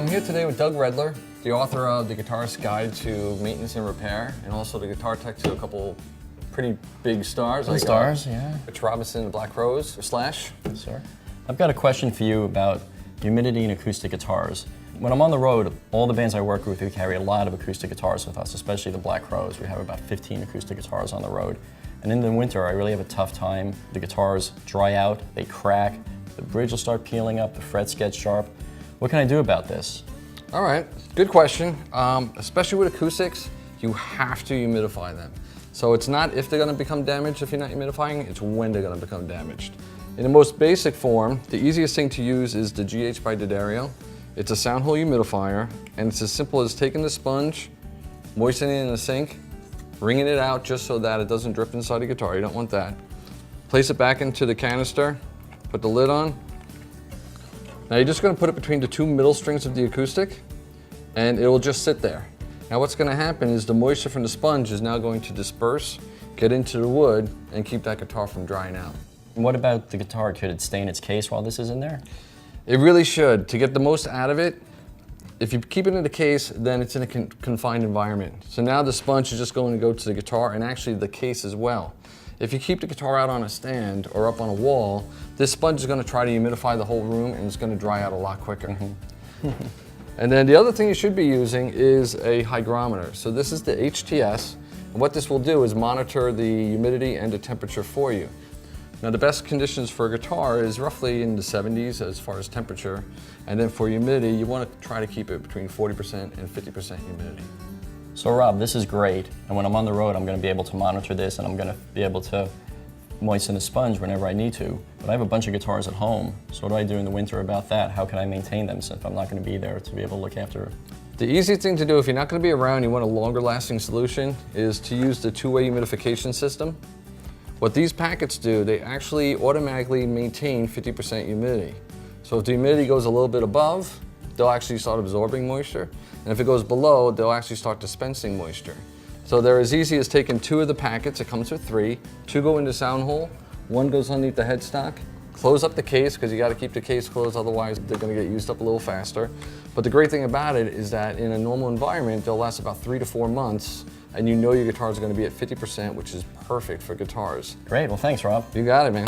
I'm here today with Doug Redler, the author of The Guitarist's Guide to Maintenance and Repair, and also the guitar tech to a couple pretty big stars. Like stars, yeah. Rich Robinson and Black Rose, or Slash. Yes, sir. I've got a question for you about humidity and acoustic guitars. When I'm on the road, all the bands I work with, we carry a lot of acoustic guitars with us, especially the Black Rose. We have about 15 acoustic guitars on the road. And in the winter, I really have a tough time. The guitars dry out, they crack, the bridge will start peeling up, the frets get sharp. What can I do about this? All right, good question. Especially with acoustics, you have to humidify them. So it's not if they're gonna become damaged if you're not humidifying, it's when they're gonna become damaged. In the most basic form, the easiest thing to use is the GH by D'Addario. It's a Soundhole Humidifier, and it's as simple as taking the sponge, moistening it in the sink, wringing it out just so that it doesn't drip inside the guitar. You don't want that. Place it back into the canister, put the lid on. Now you're just going to put it between the two middle strings of the acoustic, and it will just sit there. Now what's going to happen is the moisture from the sponge is now going to disperse, get into the wood, and keep that guitar from drying out. And what about the guitar? Could it stay in its case while this is in there? It really should. To get the most out of it, if you keep it in the case, then it's in a confined environment. So now the sponge is just going to go to the guitar and actually the case as well. If you keep the guitar out on a stand or up on a wall, this sponge is going to try to humidify the whole room and it's going to dry out a lot quicker. And then the other thing you should be using is a hygrometer. So this is the HTS, and what this will do is monitor the humidity and the temperature for you. Now the best conditions for a guitar is roughly in the 70s as far as temperature, and then for humidity you want to try to keep it between 40% and 50% humidity. So Rob, this is great, and when I'm on the road I'm going to be able to monitor this and I'm going to be able to moisten the sponge whenever I need to. But I have a bunch of guitars at home, so what do I do in the winter about that? How can I maintain them since I'm not going to be there to be able to look after it? The easiest thing to do if you're not going to be around, you want a longer lasting solution, is to use the two-way humidification system. What these packets do, they actually automatically maintain 50% humidity. So if the humidity goes a little bit above, they'll actually start absorbing moisture. And if it goes below, they'll actually start dispensing moisture. So they're as easy as taking two of the packets, it comes with three, two go into Soundhole, one goes underneath the headstock, close up the case because you got to keep the case closed, otherwise they're going to get used up a little faster. But the great thing about it is that in a normal environment, they'll last about 3 to 4 months, and you know your guitars are going to be at 50%, which is perfect for guitars. Great, well thanks Rob. You got it, man.